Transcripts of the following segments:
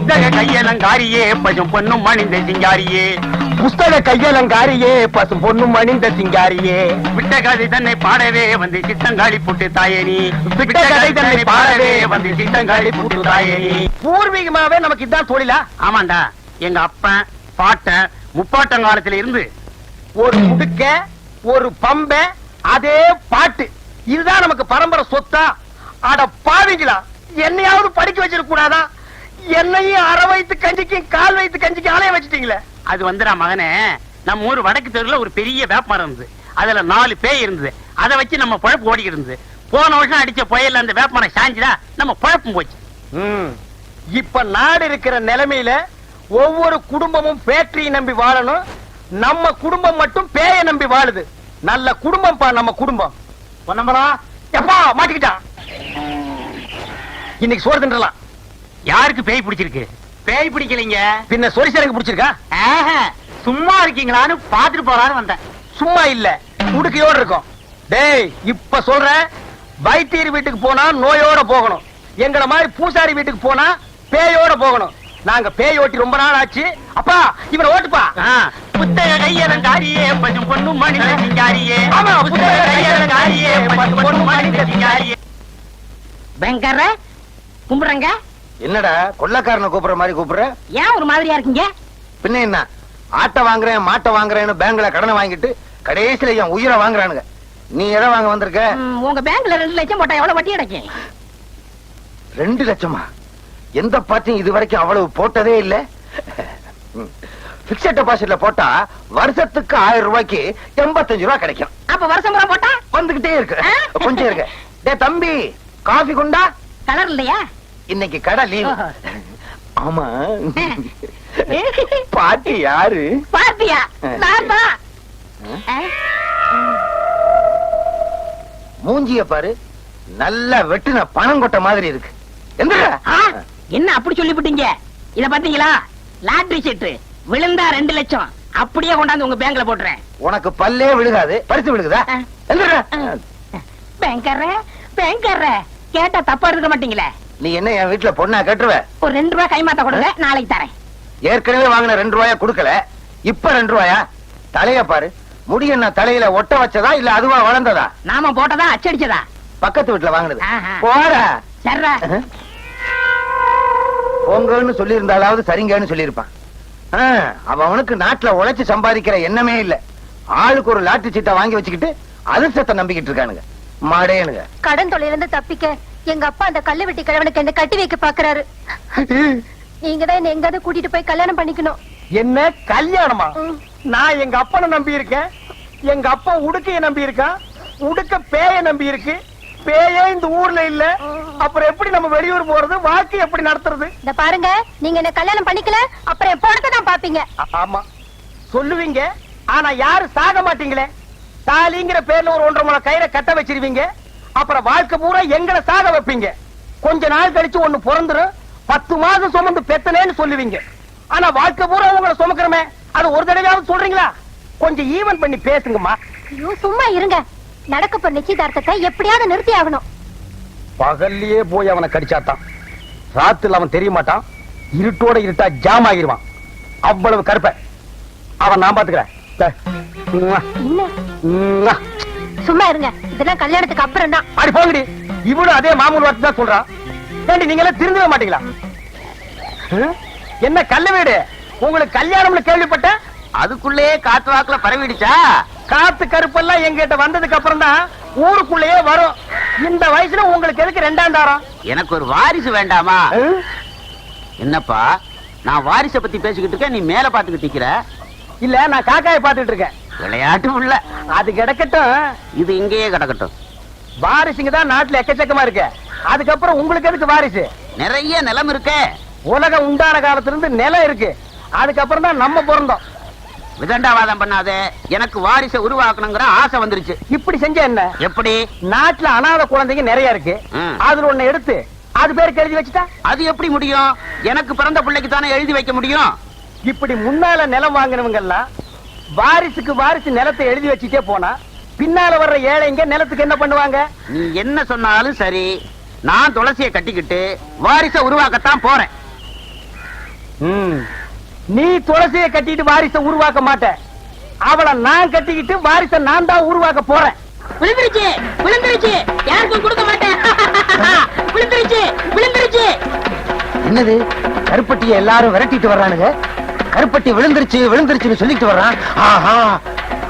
புத்தக கையலங்காரியே பசும் பொண்ணும் மணிந்த சிங்காரியே, புஸ்தக கையலங்காரியே பசும் பொண்ணும் மணிந்த சிங்காரியே, விட்ட கதை தன்னை பாடவே வந்து சித்தங்காளி புட்டு தாயேனி, விட்ட கதை தன்னை பாடவே வந்து சித்தங்காளி புட்டு தாயேனி. பூர்வீகமாவே நமக்கு இதான் தொழிலா? ஆமாண்டா, எங்க அப்பன் பாட்டன் முப்பாட்டங்காலத்துல இருந்து ஒரு முடுக்க ஒரு பம்ப அதே பாட்டு, இதுதான் நமக்கு பரம்பரை சொத்தா? அட பாவிங்களா, என்னையாவது படிக்க வச்சிருக்க கூடாதா? என்னையும் அரை வயித்து கஞ்சிக்கும் கால் வயித்து கஞ்சிக்கும் ஆலய வச்சுட்டீங்களே. அது வந்துடா மகனே, நம்ம ஊர் வடக்கு தெருல ஒரு பெரிய வேப்பமரம் இருந்தது, அதுல 4 பேய் இருந்தது. அதை வச்சு நம்ம பழப்பு ஓடிக்கிட்டு இருந்தது. போன வருஷம் அடிச்ச புயல்ல அந்த வேப்பமரம் சாஞ்சுதா, நம்ம பழப்பும் போச்சு. இப்ப நாடு இருக்கிற நிலைமையில ஒவ்வொரு குடும்பமும் பேட்டரியை நம்பி வாழணும், நம்ம குடும்பம் மட்டும் பேய நம்பி வாழுது. நல்ல குடும்பம் பா நம்ம குடும்பம். பொன்னம்பலா எப்பா மாட்டிக்கிட்டான், இன்னைக்கு சோறு தின்றலாம். யாருக்கு பேய் பிடிச்சிருக்கு? பேய் பிடிக்கலைங்க, பின்ன சொரிசரங்க பிடிச்சிருக்கா? சும்மா இருக்கீங்களான்னு பாத்துட்டு போறான்னு வந்தேன். சும்மா இல்ல, உடுக்கையோட இருக்கும். டேய் இப்ப சொல்றேன், வைத்தியர் வீட்டுக்கு போனா நோயோட போகணும், எங்களை மாதிரி பூசாரி வீட்டுக்கு போனா பேயோட போகணும். நாங்க பேய் ஓட்டி ரொம்ப நாள் ஆச்சு. அப்பா இவனை ஓட்டுப்பா. புத்தக கையலங்காரியே பசும் பொண்ணும் மணிந்த சிங்காரியே, ஆமா, புத்தக கையலங்காரியே பசும் பொண்ணும் மணிந்த சிங்காரியே. பயங்கர கும்பிடுறங்க. என்னடா கொள்ளக்காரனை கூப்பிடுற மாதிரி கூப்பிடுற? ஏன் ஒரு மாதிரியா இருக்கீங்க? பின்ன என்ன, ஆட்டை வாங்குறேன் மாட்டை வாங்குறேன்னு பேங்க்ல கடனை வாங்கிட்டு கடைசியில என் உயிரை வாங்குறானுங்க. நீ எதை வாங்க வந்திருக்க? உங்க பேங்க்ல 2 லட்சம் போட்டா எவ்வளவு வட்டி கிடைக்கும்? 2 லட்சமா? எந்த பார்ட்டியும் இது வரைக்கும் அவ்வளவு போட்டதே இல்ல. பிக்ஸட் டெபாசிட்ல போட்டா வருஷத்துக்கு 1000 ரூபாய்க்கு 85 ரூபாய் கிடைக்கும். அப்ப வருஷம் பூரா போட்டா வந்துகிட்டே இருக்கு. கொஞ்சம் இருக்கு. டே தம்பி, காஃபி கொண்டா. கலர் இல்லையா? இன்னைக்கு கடை லீவ். ஆமா, பாட்டி யாரு? பாத்தியா? நான் தான். மூஞ்சிய பாரு, நல்ல வெட்டுன பணம் கொட்ட மாதிரி இருக்கு. என்ன அப்படி சொல்லிவிட்டீங்க? இத பாத்தீங்களா? லாட்டரி சீட்டு விழுந்தா 2 லட்சம் அப்படியே கொண்டாந்து உங்க பேங்க்ல போட்டுறேன். உனக்கு பல்லே விழுகாது, பரிசு விழுகுதா? பேங்கர்ற பேங்கர்ற கேட்டா தப்பா எடுக்க மாட்டீங்களே. நீ என்ன என் வீட்டுல பொண்ணா கட்டுருவ? ஒரு 2 ரூபாய் கைமாத்த கொடுங்க, நாளைக்கு தரேன். ஏற்கனவே வாங்கின 2 ரூபாயா கொடுக்கல, இப்ப 2 ரூபாயா? தலைய பாரு, முடி என்ன தலையில ஒட்ட வச்சதா இல்ல அதுவா வளர்ந்ததா? நாம போட்டதா அச்சடிச்சதா? பக்கத்து வீட்டுல வாங்கினது. போற சர்ரா போங்கன்னு சொல்லி இருந்தாலாவது சரிங்கன்னு சொல்லியிருப்பான். அவனுக்கு நாட்டுல உழைச்சு சம்பாதிக்கிற எண்ணமே இல்ல. ஆளுக்கு ஒரு லாட்டரி சீட்டை வாங்கி வச்சுக்கிட்டு அதிர்ஷ்டத்தை நம்பிக்கிட்டு இருக்கானுங்க மாடேனுங்க. கடன் தொழிலிருந்து தப்பிக்க எங்க அப்பா அந்த கல்லு வெட்டி கிழவனுக்கு என்ன கட்டி வைக்க பாக்குறாரு. நீங்க தான் என்ன எங்காவது கூட்டிட்டு போய் கல்யாணம் பண்ணிக்கணும். என்ன கல்யாணமா? நான் எங்க அப்பனை நம்பி இருக்கேன், எங்க அப்பா உடுக்கைய நம்பி இருக்கான், உடுக்க பேய நம்பி இருக்கு. பேயே இந்த ஊர்ல இல்ல, அப்புறம் எப்படி நம்ம வெளியூர் போறது, வாழ்க்கை எப்படி நடத்துறது? இந்த பாருங்க, நீங்க என்ன கல்யாணம் பண்ணிக்கல அப்புறம் என் பணத்தை தான் பாப்பீங்க. ஆமா சொல்லுவீங்க, ஆனா யாரும் சாக மாட்டீங்களே. தாலிங்கிற பேர்ல ஒரு 1.5 முழம் கயிறை கட்ட வச்சிருவீங்க, அப்புறம் வாழ்க்கை பூரா எங்களை சாக வைப்பீங்க. கொஞ்ச நாள் கழிச்சு ஒண்ணு பிறந்துரும், 10 மாசம் சுமந்து பெத்தனேன்னு சொல்லுவீங்க. ஆனா வாழ்க்கை பூரா உங்களை சுமக்கிறமே, அது ஒரு தடவையாவது சொல்றீங்களா? கொஞ்சம் ஈவன் பண்ணி பேசுங்கம்மா. ஐயோ சும்மா இருங்க, நடக்க போற நிச்சயதார்த்தத்தை எப்படியாவது நிறுத்தி ஆகணும். பகல்லையே போய் அவனை கடிச்சாத்தான், ராத்துல அவன் தெரிய மாட்டான், இருட்டோட இருட்டா ஜாம் ஆகிருவான். அவ்வளவு கருப்ப அவன் நான் பாத்துக்கிறேன். சும்மா இருங்க, இதெல்லாம் கல்யாணத்துக்கு அப்புறம் தான். அடி போங்கடி, இவளும் அதே மாமூல் வார்த்தை தான் சொல்றான். ஏண்டி நீங்க எல்லாம் திருந்தவே மாட்டீங்களா? என்ன கல்ல வீடு, உங்களுக்கு கல்யாணம்னு கேள்விப்பட்ட அதுக்குள்ளே காத்து வாக்குல பரவிடுச்சா? காத்து கருப்பெல்லாம் எங்கிட்ட வந்ததுக்கு அப்புறம் தான் ஊருக்குள்ளேயே வரும். இந்த வயசுல உங்களுக்கு எதுக்கு 2ஆம் தாரம்? எனக்கு ஒரு வாரிசு வேண்டாமா? என்னப்பா, நான் வாரிசை பத்தி பேசிக்கிட்டு இருக்கேன், நீ மேல பாத்துக்கிட்டு நிக்கிற. இல்ல, நான் காக்காயை பாத்துக்கிட்டு இருக்கேன். விளையாட்டு உள்ள அது கிடக்கட்டும், இது இங்கேயே கிடக்கட்டும். வாரிசுங்க தான் நாட்டுல எக்கச்சக்கமா இருக்கு, அதுக்கப்புறம் உங்களுக்கு எதுக்கு வாரிசு? நிறைய நிலம் இருக்கே. உலகம் உண்டான காலத்துல இருந்து நிலம் இருக்கு, அதுக்கப்புறம் தான் நம்ம பிறந்தோம். விதண்டாவாதம் பண்ணாதே, எனக்கு வாரிசை உருவாக்கணுங்கிற ஆசை வந்துருச்சு. இப்படி செஞ்ச என்ன? எப்படி? நாட்டுல அனாதை குழந்தைங்க நிறைய இருக்கு, அதுல ஒண்ணு எடுத்து அது பேருக்கு எழுதி வச்சுட்டா அது எப்படி முடியும்? எனக்கு பிறந்த பிள்ளைக்கு தானே எழுதி வைக்க முடியும். இப்படி முன்னால நிலம் வாங்கினவங்க எல்லாம் வாரிசுக்கு வாரிசு நிலத்தை எழுதி வச்சுட்டே போனா பின்னால வர்ற ஏழைங்க நிலத்துக்கு என்ன பண்ணுவாங்க? நீ என்ன சொன்னாலும் சரி, நான் துளசியை கட்டிக்கிட்டு வாரிசை உருவாக்கத்தான் போறேன். நீ துளசியை கட்டிட்டு வாரிசை உருவாக்க மாட்ட, அவளை நான் கட்டிக்கிட்டு வாரிசை நான் தான் உருவாக்க போறேன். விழுந்துருச்சு விழுந்துருச்சு, யாருக்கும் கொடுக்க மாட்டேன். விழுந்துருச்சு விழுந்துருச்சு. என்னது கருப்பட்டியை எல்லாரும் விரட்டிட்டு வர்றானுங்க? கருப்பட்டி விழுந்துருச்சு விழுந்துருச்சுன்னு சொல்லிட்டு வர்றான். ஆஹா,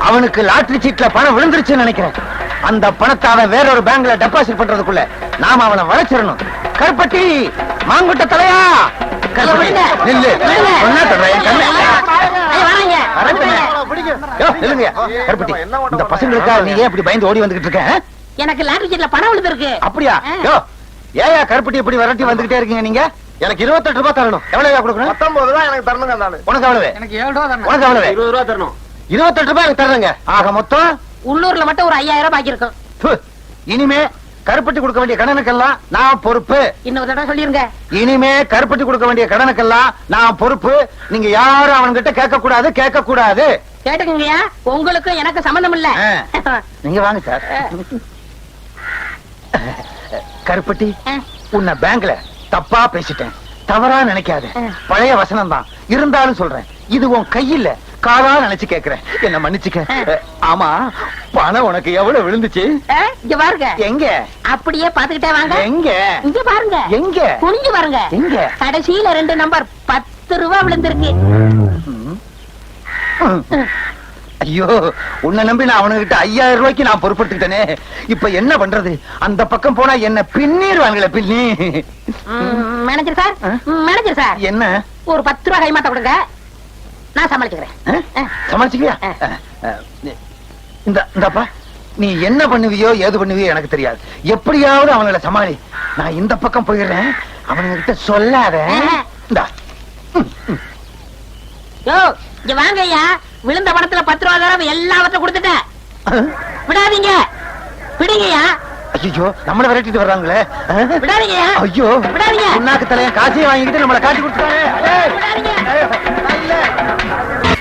அவனுக்கு லாட்டரி சீட்ல பணம் விழுந்துருச்சுன்னு நினைக்கிறேன். அந்த பணத்தை அவன் வேற ஒரு பேங்க்ல டெபாசிட் பண்றதுக்குள்ள நாம அவனை வளைச்சிடணும். கருப்பட்டி, மாங்குட்ட தலையா, நில்லு. சொன்னா சொல்றேன், என் கண்ணு. வரட்டுமே. யோ, நில்லுங்க. கருப்பட்டி, இந்த பசங்களுக்கா நீ ஏன் இப்படி பயந்து ஓடி வந்துகிட்டு இருக்க? எனக்கு லாட்டரி சீட்ல பணம் விழுந்திருக்கு. அப்படியா? யோ, ஏயா கருப்பட்டி இப்படி விரட்டி வந்துகிட்டே இருக்கீங்க நீங்க? எனக்கு 28 ரூபாய் தரணும். எவ்வளவு கொடுக்கணும்? 19 தான் எனக்கு தரணுங்க. உனக்கு எவ்வளவு? எனக்கு 7 ரூபா தரணும். உனக்கு எவ்வளவு? 20 ரூபா தரணும். 28 ரூபாய் எனக்கு தர்றேங்க. ஆக மொத்தம் உள்ளூர்ல மட்டும் ஒரு 5000 பாக்கி இருக்கும். இனிமே கருப்பட்டி கொடுக்க வேண்டிய கடனுக்கெல்லாம் நான் பொறுப்பு. இன்னொரு தடவை சொல்லிருங்க. இனிமே கருப்பட்டி கொடுக்க வேண்டிய கடனுக்கெல்லாம் நான் பொறுப்பு. நீங்க யாரும் அவன்கிட்ட கேட்க கூடாது, கேட்க கூடாது. கேட்டுக்கங்கய்யா, உங்களுக்கு எனக்கு சம்பந்தம் இல்ல. நீங்க வாங்க சார். கருப்பட்டி, உன்னை பேங்க்ல தப்பா பேசிட்டேன், தவறா நினைக்காத. பழைய வசனம் தான் இருந்தாலும் சொல்றேன், இது உன் கையில காதா நினைச்சு கேக்குறேன், என்ன மன்னிச்சுக்க. ஆமா, பணம் உனக்கு எவ்வளவு விழுந்துச்சு? இங்க பாருங்க. எங்க? அப்படியே பாத்துக்கிட்டே வாங்க. எங்க? இங்க பாருங்க. எங்க? குனிஞ்சு பாருங்க. எங்க? கடைசியில 2 நம்பர் 10 ரூபாய் விழுந்திருக்கு. ஐயோ, உன்னை நம்பி நான் அவனுகிட்ட 5000 ரூபாய்க்கு நான் பொறுப்படுத்திட்டேனே. இப்ப என்ன பண்றது? அந்த பக்கம் போனா என்ன பின்னிடுவாங்களே, பின்னி. மேனேஜர் சார், மேனேஜர் சார், என்ன? ஒரு 10 ரூபாய் கைமாத்த கொடுங்க, நான் சமாளிச்சுக்கிறேன். சமாளிச்சுக்கியா? இந்தப்பா, நீ என்ன பண்ணுவியோ ஏது பண்ணுவியோ எனக்கு தெரியாது. எப்படியாவது அவங்கள சமாளி. நான் இந்த பக்கம் போயிடுறேன், அவனுங்கிட்ட சொல்லாத. யோ, இங்க வாங்க ஐயா. விழுந்த பணத்துல 10 ரூபாய் தடவை எல்லாவற்றையும் கொடுத்துட்டேன். விடாதீங்க, விடுங்கய்யா. ஐயோ, நம்மள விரட்டிட்டு வர்றாங்களே. விடாதீங்கய்யா. ஐயோ, விடாதீங்க. உன்னாக்கு தலைய காசையும் வாங்கிட்டு நம்மள காட்டி கொடுத்துட்டாங்க.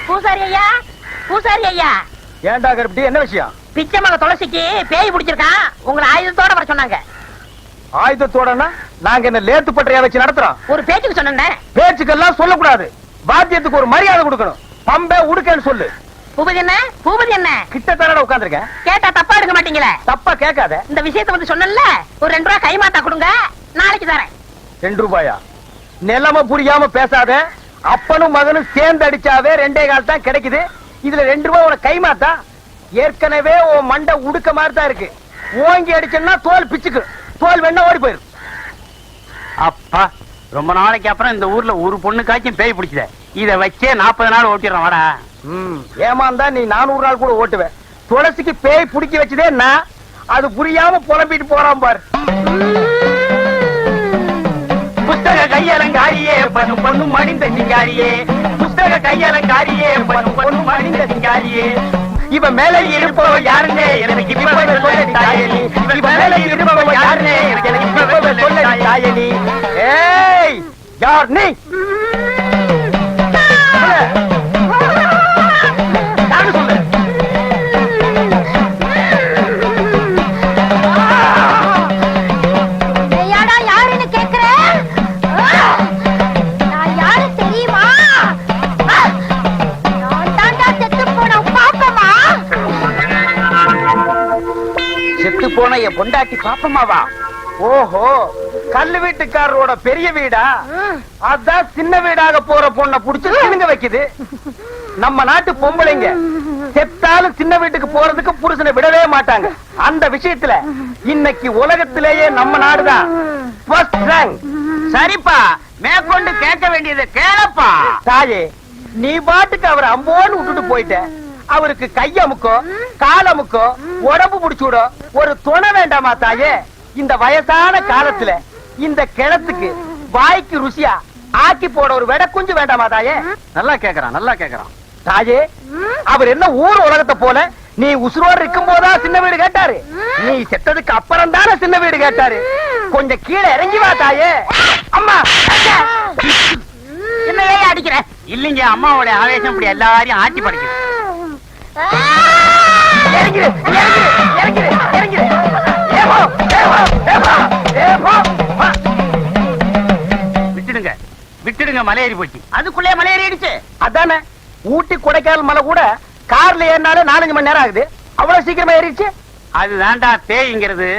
பூசாரி ஐயா, பூசாரி ஐயா. ஏன்டா கருப்பட்டி, என்ன விஷயம்? பிச்சைமக துளசிக்கு பேய் பிடிச்சிருக்கான், உங்களை ஆயுதத்தோட வர சொன்னாங்க. ஆயுதத்தோடனா நாங்க என்ன லேத்து பட்டறையா வச்சு நடத்துறோம்? ஒரு பேச்சுக்கு சொன்னேன். பேச்சுக்கெல்லாம் சொல்லக்கூடாது, வாத்தியத்துக்கு ஒரு மரியாதை கொடுக்கணும். பம்பை உடுக்கன்னு சொல்லு. பூபதி என்ன, பூபதி என்ன? கிட்ட தானடா உட்கார்ந்திருக்கேன். கேட்டா தப்பா எடுக்க மாட்டீங்களே? தப்பா கேட்காத. இந்த விஷயத்தை வந்து சொன்னல, ஒரு 2 ரூபாய் கைமாத்தா கொடுங்க, நாளைக்கு தரேன். 2 ரூபாயா? நிலைமை புரியாம பேசாத. அப்பனும் மகனும் சேர்ந்து அடிச்சாவே 2.25 கால் தான் கிடைக்குது. இதுல 2 ரூபாய் உனக்கு கைமாத்தா? ஏற்கனவே உன் மண்டை உடுக்க மாதிரி தான் இருக்கு. ஓங்கி அடிச்சா தோல் பிச்சுக்கு, தோல் வேணா ஓடி போயிரு. அப்பா, ரொம்ப நாளைக்கு அப்புறம் இந்த ஊர்ல ஒரு பொண்ணுக்காச்சும் பேய் பிடிச்சத. இத வச்சே 40 நாள் ஓட்டிடுறோம். வாடா. ஏமாந்தா நீ 400 நாள் கூட ஓட்டுவேன். துளசிக்கு பேய் பிடிக்க வச்சதே நான். அது புரியாம புலம்பிட்டு போறான் பாரு. புஸ்தக கையலங்காரியே, பண்ணு பொண்ணு மணிந்த சிங்காரியே. புஸ்தக கையலங்காரியே, பண்ணு பொண்ணு மணிந்த சிங்காரியே. இவ மேல இருப்பவ யாருன்னு எனக்கு இப்பவே சொல்ல தாயனி. இவ மேல இருப்பவ யாருன்னு எனக்கு இப்பவே சொல்ல தாயனி. ஏய், யார் நீ? யாரு சொல்லு? ஏயாடா, யாருன்னு கேக்குற? நான் யாரு தெரியுமா? நான் தாண்டா செத்து போன பாப்பமா. செத்து போன என் பொண்டாட்டி பாப்பமாவா? ஓஹோ, கல்லு வீட்டுக்காரரோட பெரிய வீடா? அதான் சின்ன வீடாக போற பொண்ணை புடிச்சு சினுங்க வைக்குது. நம்ம நாட்டு பொம்பளைங்க செத்தாலும் சின்ன வீட்டுக்கு போறதுக்கு புருஷனை விடவே மாட்டாங்க. அந்த விஷயத்துல இன்னைக்கு உலகத்திலேயே நம்ம நாடுதான் first rank. சரிப்பா, மேற்கொண்டு கேட்க வேண்டியதை கேளப்பா. தாயே, நீ பாட்டுக்கு அவரை அம்போன்னு விட்டுட்டு போயிட்ட. அவருக்கு கையமுக்கோ காலமுக்கோ உடம்பு புடிச்சு விட ஒரு துணை வேண்டாமா தாயே? இந்த வயசான காலத்துல இந்த கிணத்துக்கு வாய்க்கு ருசியா ஆக்கி போட ஒரு வெட குஞ்சு வேண்டாமா தாயே? நல்லா கேக்குறான், நல்லா கேக்குறான். தாயே, அவர் என்ன ஊர் உலகத்தை போல நீ உசுரோடு இருக்கும் போதா சின்ன வீடு கேட்டாரு? நீ செத்ததுக்கு அப்புறம் தானே சின்ன வீடு கேட்டாரு. கொஞ்சம் கீழே இறங்கி வா தாயே. அம்மா, என்னையே அடிக்கிற? இல்லைங்க, அம்மாவோட ஆவேசம் இப்படி எல்லாரையும் ஆட்டி படைக்குது. இறங்கிரு, இறங்கிரு, இறங்கிரு, இறங்கிரு. ஏவோ, ஏவோ, ஏவோ, ஏவோ. விட்டுடுங்க, விட்டுடுங்க. விடுங்க மலை ஏறி போச்சு. அதுக்குள்ளே மலை ஏறிடுச்சு. அதானே ஊட்டி கொடைக்கானல் மலை கூட கார்ல ஏறினாலே 4-5 மணி நேரம் ஆகுது. அவ்வளவு சீக்கிரமா ஏறிடுச்சு. அதுதான்டா பேய்ங்கிறது.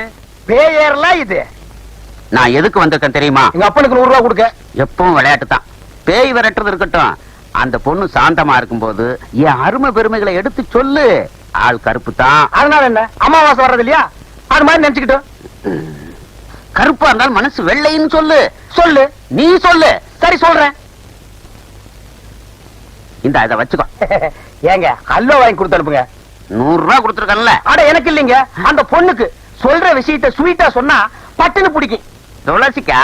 பேய் ஏறலாம் இது. நான் எதுக்கு வந்திருக்கேன் தெரியுமா? எங்க அப்பனுக்கு 100 ரூபாய் கொடுக்க. எப்பவும் விளையாட்டு தான். பேய் விரட்டுறது இருக்கட்டும், அந்த பொண்ணு சாந்தமா இருக்கும்போது என் அருமை பெருமைகளை எடுத்து சொல்லு. ஆள் கருப்பு தான். அதனால என்ன, அமாவாசை வர்றது இல்லையா, அது மாதிரி நினைச்சுக்கிட்டோம். கருப்பா இருந்தாலும் மனசு வெள்ளைன்னு சொல்லு. சொல்லு. நீ சொல்லு. சரி சொல்றேன். இந்த இதை வச்சுக்கோ. ஏங்க அல்வா வாங்கி கொடுத்து அனுப்புங்க. 100 ரூபாய் கொடுத்துருக்கல. அட எனக்கு இல்லைங்க, அந்த பொண்ணுக்கு சொல்ற விஷயத்த ஸ்வீட்டா சொன்னா பட்டுன்னு பிடிக்கும். துளசிக்கா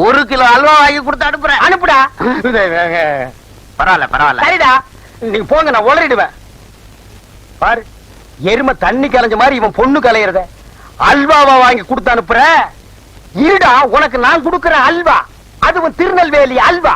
1 கிலோ அல்வா வாங்கி கொடுத்து அனுப்புறேன். அனுப்புடா. பரவாயில்ல பரவாயில்ல. சரிடா, நீங்க போங்க, நான் உளறிடுவேன். பாரு, எருமை தண்ணி கலைஞ்ச மாதிரி இவன் பொண்ணு கலையறத அல்வாவா வாங்கி கொடுத்து அனுப்புற. இருடா, உனக்கு நான் கொடுக்கிற அல்வா அதுவும் திருநெல்வேலி அல்வா.